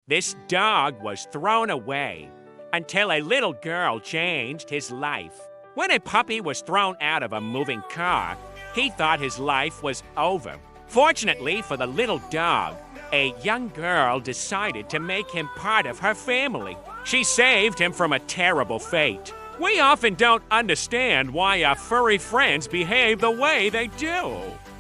This dog was thrown away until a little girl changed his life. When a puppy was thrown out of a moving car, he thought his life was over. Fortunately for the little dog, a young girl decided to make him part of her family. She saved him from a terrible fate. We often don't understand why our furry friends behave the way they do.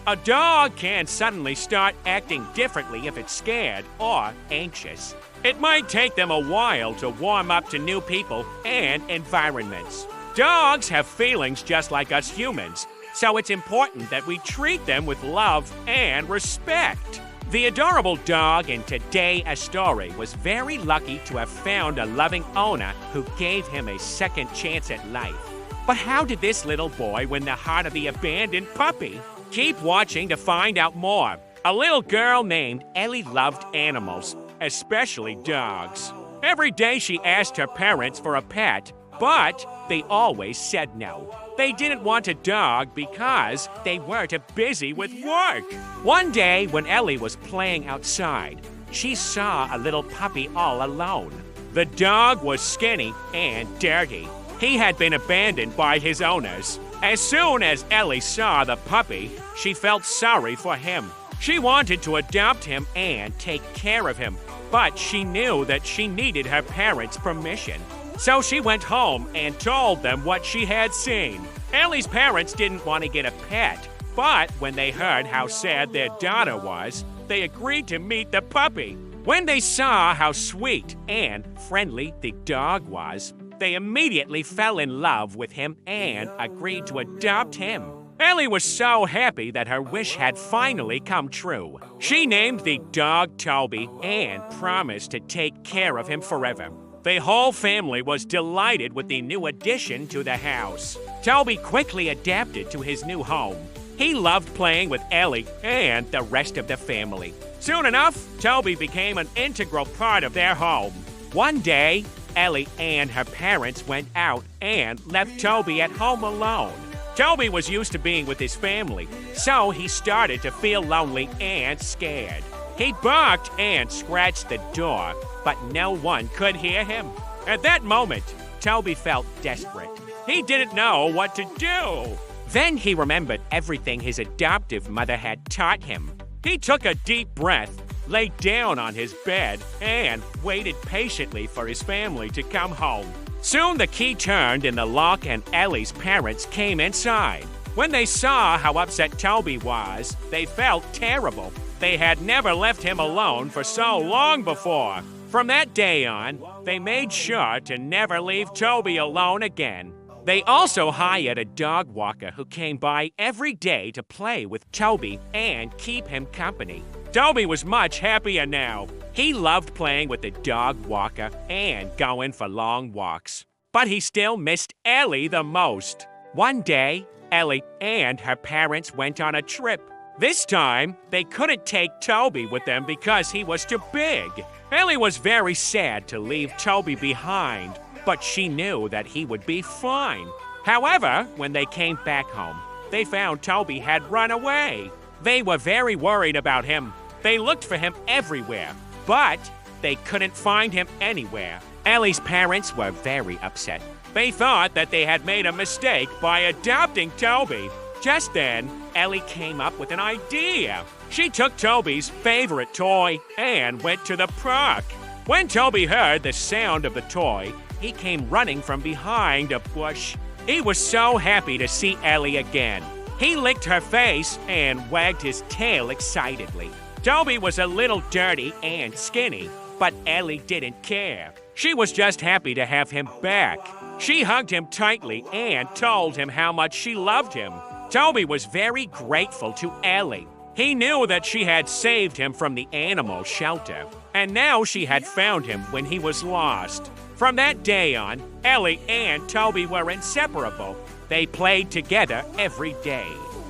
A dog can suddenly start acting differently if it's scared or anxious. It might take them a while to warm up to new people and environments. Dogs have feelings just like us humans, so it's important that we treat them with love and respect. The adorable dog in Today a Story was very lucky to have found a loving owner who gave him a second chance at life. But how did this little boy win the heart of the abandoned puppy? Keep watching to find out more. A little girl named Ellie loved animals, especially dogs. Every day she asked her parents for a pet, but they always said no. They didn't want a dog because they were too busy with work. One day, when Ellie was playing outside, she saw a little puppy all alone. The dog was skinny and dirty. He had been abandoned by his owners. As soon as Ellie saw the puppy, she felt sorry for him. She wanted to adopt him and take care of him, but she knew that she needed her parents' permission. So she went home and told them what she had seen. Ellie's parents didn't want to get a pet, but when they heard how sad their daughter was, they agreed to meet the puppy. When they saw how sweet and friendly the dog was, they immediately fell in love with him and agreed to adopt him. Ellie was so happy that her wish had finally come true. She named the dog Toby and promised to take care of him forever. The whole family was delighted with the new addition to the house. Toby quickly adapted to his new home. He loved playing with Ellie and the rest of the family. Soon enough, Toby became an integral part of their home. One day, Ellie and her parents went out and left Toby at home alone. Toby was used to being with his family, so he started to feel lonely and scared. He barked and scratched the door, but no one could hear him. At that moment, Toby felt desperate. He didn't know what to do. Then he remembered everything his adoptive mother had taught him. He took a deep breath, lay down on his bed, and waited patiently for his family to come home. Soon the key turned in the lock and Ellie's parents came inside. When they saw how upset Toby was, they felt terrible. They had never left him alone for so long before. From that day on, they made sure to never leave Toby alone again. They also hired a dog walker who came by every day to play with Toby and keep him company. Toby was much happier now. He loved playing with the dog walker and going for long walks. But he still missed Ellie the most. One day, Ellie and her parents went on a trip. This time, they couldn't take Toby with them because he was too big. Ellie was very sad to leave Toby behind, but she knew that he would be fine. However, when they came back home, they found Toby had run away. They were very worried about him. They looked for him everywhere, but they couldn't find him anywhere. Ellie's parents were very upset. They thought that they had made a mistake by adopting Toby. Just then, Ellie came up with an idea. She took Toby's favorite toy and went to the park. When Toby heard the sound of the toy, he came running from behind a bush. He was so happy to see Ellie again. He licked her face and wagged his tail excitedly. Toby was a little dirty and skinny, but Ellie didn't care. She was just happy to have him back. She hugged him tightly and told him how much she loved him. Toby was very grateful to Ellie. He knew that she had saved him from the animal shelter, and now she had found him when he was lost. From that day on, Ellie and Toby were inseparable. They played together every day.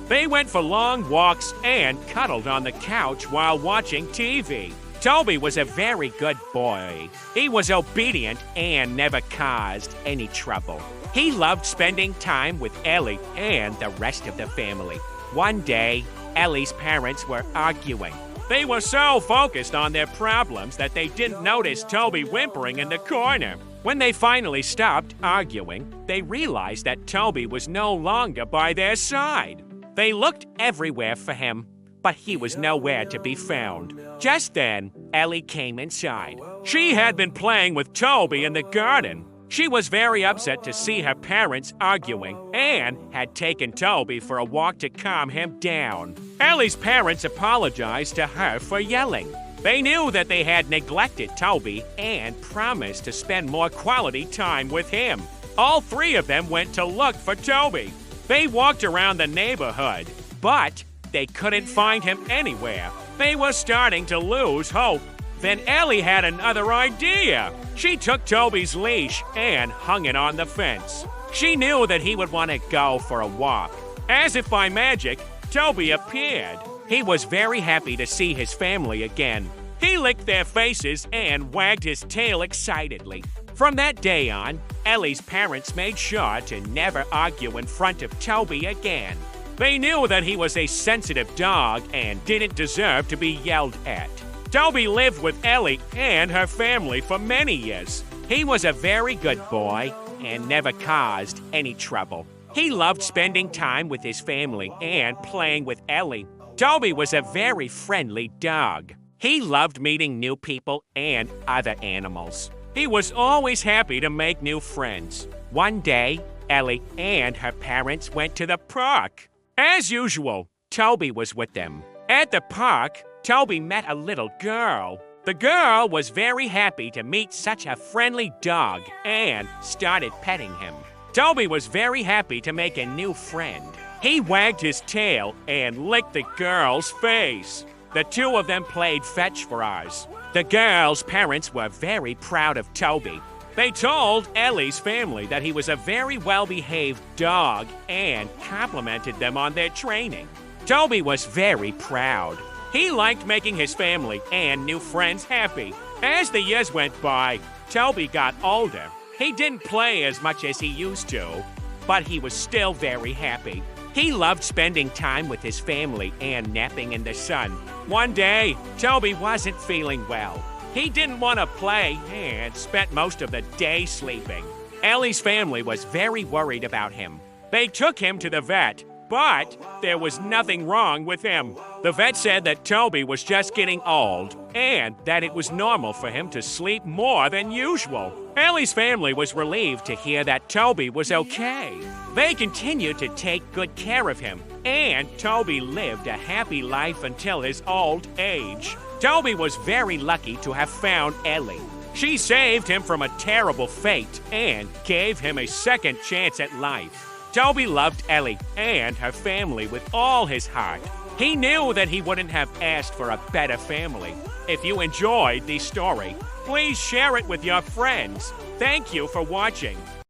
They went for long walks and cuddled on the couch while watching TV. Toby was a very good boy. He was obedient and never caused any trouble. He loved spending time with Ellie and the rest of the family. One day, Ellie's parents were arguing. They were so focused on their problems that they didn't notice Toby whimpering in the corner. When they finally stopped arguing, they realized that Toby was no longer by their side. They looked everywhere for him, but he was nowhere to be found. Just then, Ellie came inside. She had been playing with Toby in the garden. She was very upset to see her parents arguing and had taken Toby for a walk to calm him down. Ellie's parents apologized to her for yelling. They knew that they had neglected Toby and promised to spend more quality time with him. All three of them went to look for Toby. They walked around the neighborhood, but they couldn't find him anywhere. They were starting to lose hope. Then Ellie had another idea. She took Toby's leash and hung it on the fence. She knew that he would want to go for a walk. As if by magic, Toby appeared. He was very happy to see his family again. He licked their faces and wagged his tail excitedly. From that day on, Ellie's parents made sure to never argue in front of Toby again. They knew that he was a sensitive dog and didn't deserve to be yelled at. Toby lived with Ellie and her family for many years. He was a very good boy and never caused any trouble. He loved spending time with his family and playing with Ellie. Toby was a very friendly dog. He loved meeting new people and other animals. He was always happy to make new friends. One day, Ellie and her parents went to the park. As usual, Toby was with them. At the park, Toby met a little girl. The girl was very happy to meet such a friendly dog and started petting him. Toby was very happy to make a new friend. He wagged his tail and licked the girl's face. The two of them played fetch for us. The girl's parents were very proud of Toby. They told Ellie's family that he was a very well-behaved dog and complimented them on their training. Toby was very proud. He liked making his family and new friends happy. As the years went by, Toby got older. He didn't play as much as he used to, but he was still very happy. He loved spending time with his family and napping in the sun. One day, Toby wasn't feeling well. He didn't want to play and spent most of the day sleeping. Ellie's family was very worried about him. They took him to the vet, but there was nothing wrong with him. The vet said that Toby was just getting old and that it was normal for him to sleep more than usual. Ellie's family was relieved to hear that Toby was okay. They continued to take good care of him, and Toby lived a happy life until his old age. Toby was very lucky to have found Ellie. She saved him from a terrible fate and gave him a second chance at life. Toby loved Ellie and her family with all his heart. He knew that he wouldn't have asked for a better family. If you enjoyed the story, please share it with your friends. Thank you for watching.